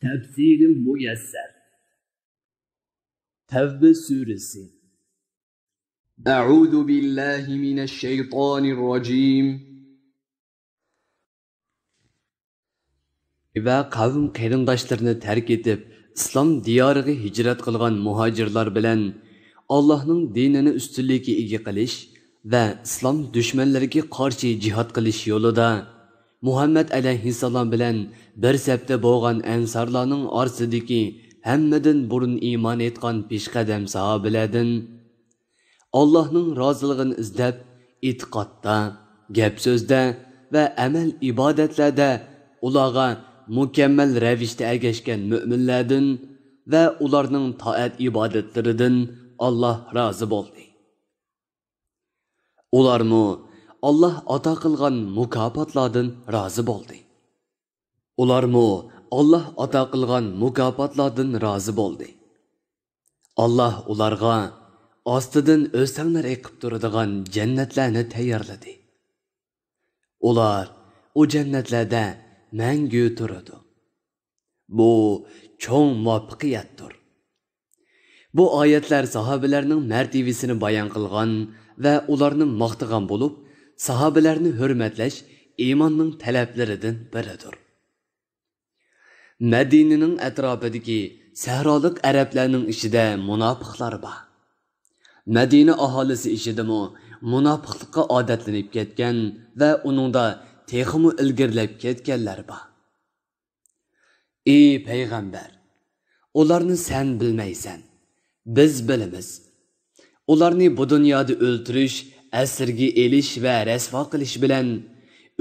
Tefsiri Müyesser Tevbe Suresi Euzu billahi mineşşeytanirracim. Ve kavm qarindoshlarni tark etib, islom diyoriga hijrat qilgan muhojirlar bilan Allohning dinini ustunlikka ega qilish va islom dushmanlariga qarshi jihad qilish yo'lida Muhammad alayhissalom bilan bir safda bo'lgan ansarlarning orasidagi hammadan burun iymon etgan peshqadam sahobalardan Allohning roziligini izlab e'tiqodda, gap so'zda va amal ibodatlarda ularga mukammal ravishda ergashgan mo'minlardan va ularning toat ibodatlaridan Alloh rozi bo'ldi. Ularmu Alloh ato qilgan mukofotlardan rozi bo'ldi. Alloh ularga ostidan o'sanglar eqib turadigan jannatlarni tayyorladi. Ular o jannatlarda mangu turadi. Bu cho'ng muvaffaqiyatdir. Bu oyatlar sahobalarning martabasini bayon qilgan va ularni maqtagan bo'lib, sahobalarni hurmatlash iymonning talablaridan biridir. Madinaning atrofidagi sahrolik arablarning ichida munofiqlar bor. Madina aholisi ichidami munofiqlikqa odatlanib ketgan va uningda texmi ilgirlab ketganlar bor. Ey payg'ambar, ularni sen bilmaysan, biz bilamiz. Ularni bu dunyoda o'ltirish, asirga elish va rasvo qilish bilan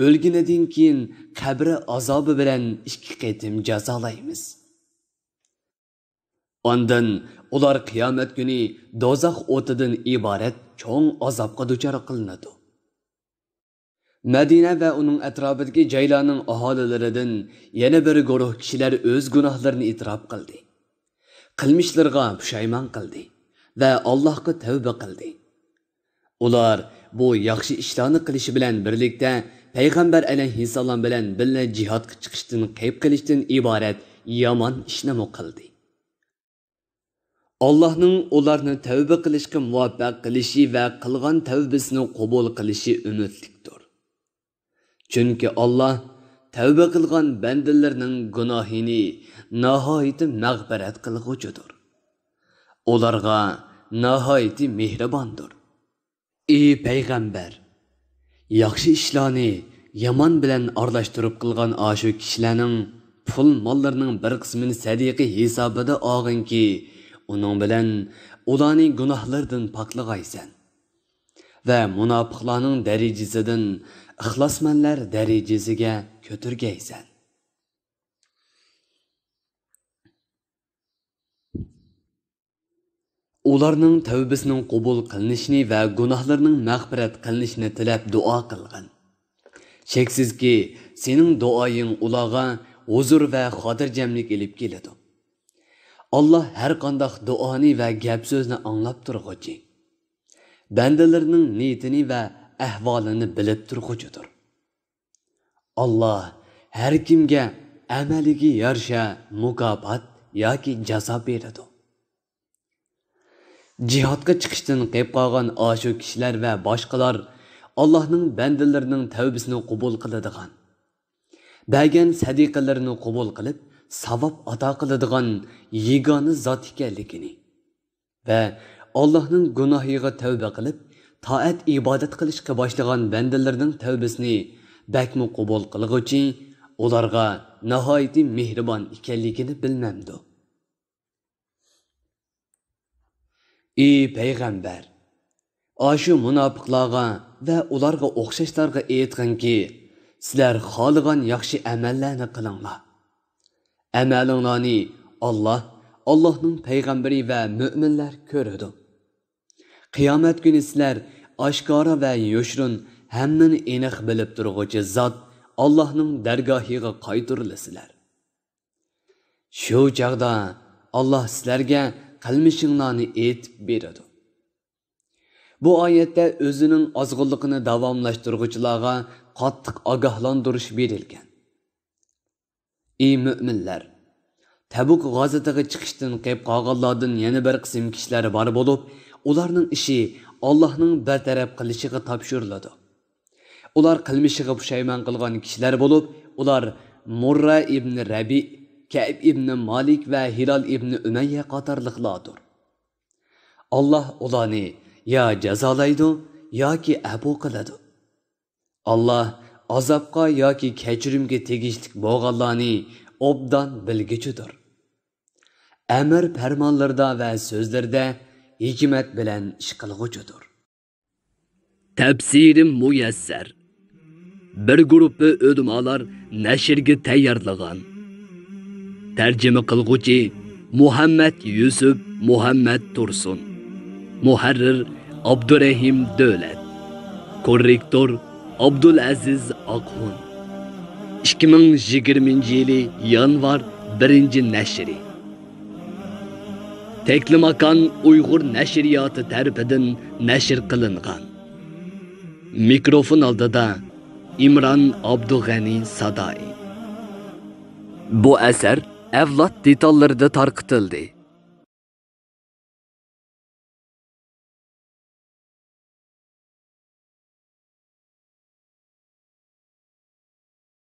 o'lganidan keyin qabri azobi bilan 2 qatim jazolaymiz. Ondan ular qiyomat kuni dozoq o'tidan iborat cho'ng azobga duchor qilinadi. Madina va uning atrofidagi joylarning aholilaridan yana bir guruh kishilar o'z gunohlarini e'tirof qildi. Qilmishlariga pushaymon qildi va Allohga tavba qildi. Ular bu yaxshi ishlarni qilishi bilan birlikda payg'ambar alayhissalom bilan birga jihodga chiqishdan qayb qilishdan iborat yomon ishni qildi. Allohning ularni tavba qilishga muvaffaq qilishi va qilgan tavbasini qabul qilishi umidlikdir. Chunki Alloh tavba qilgan bandalarning gunohini nihoyat mag'firat qilg'uchidir. Ularga nihoyat mehribondir. Ey payg'ambar, yaxshi ishlarni yomon bilan aralashtirib qilgan ashu kishilarning pul mollarining bir qismini sadiqa hisobida olginki, uning bilan ularning gunohlaridan poklag'aysan va munofiqlarning darajasidan ixlosmanlar darajasiga ko'targaysan. Ularning tavbasining qabul qilinishini va gunohlarining mag'firat qilinishini tilab duo qilgan. Cheksizki, sening duoying ularga huzur va xotirjamlik elib keladi. Allah har qanday duoni va gap so'zni anglab turg'uchi. Bandalarning niyatini va ahvolini bilib turg'uchidir. Allah har kimga amaliga yarasha mukofot yoki jazo beradi. Jihodga chiqishdan qayb qolgan ashu kishilar va boshqalar Allohning bandalarining tavbasini qabul qiladigan, bergan sadiqalarini qabul qilib, savob ato qiladigan yegona zot ekanligini va Allohning gunohiga tavba qilib, toat ibodat qilishga boshlagan bandalarning tavbasini bakmi qabul qilg'uchi, ularga nihoyat mehribon ekanligini bilmamdi. Ey payg'ambar, ashu munofiqlarga va ularga o'xshashlarga aytganki, sizlar xohlagan yaxshi amallarni qilinglar. Amalinglarni Allohning payg'ambari va mu'minlar ko'radi. Qiyomat kuni sizlar oshkora va yo'shirin hammani aniq bilib turg'uvchi zot Allohning dargohiga qaytarilasizlar. Shu chaqda Alloh sizlarga qilmishinglarni aytib beradi. Bu oyatda o'zining ozg'inligini davomlashtiruvchilarga qattiq ogohlantirish berilgan. Ey mu'minlar, Tabuk g'azatiga chiqishdan qeyb qolganlardan yana bir qism kishilar bor bo'lib, ularning ishi Allohning bartaraf qilishiga topshiriladi. Ular qilmishiga pushaymon qilgan kishilar bo'lib, ular Murra ibn Rabi, Ka'b ibn Malik va Hilal ibn Umayya qatorliqlardir. Allah ularni ya jazolaydi yoki afu qiladi. Allah azobga yoki kechirimga tegishli bo'lganlarni obdan bilgichidir. Amr farmonlarda va so'zlarda hikmat bilan ish qilg'uchidir. Tafsiri muyassar. Bir guruhi ulamolar nashrga tayyorlagan. Tarjima qilg'uchi Muhammad Yusuf Muhammad Tursun. Muharrir Abdurrahim Davlat. Korrektor Abdul Aziz Aqhun. 2020 yanvar 1-nashri. Teklimakan Uyg'ur nashriyoti tarafidan nashr qilingan. Mikrofon oldida İmran Abdug'ani Sadai. Bu asar avlod detallarida tarqitildi.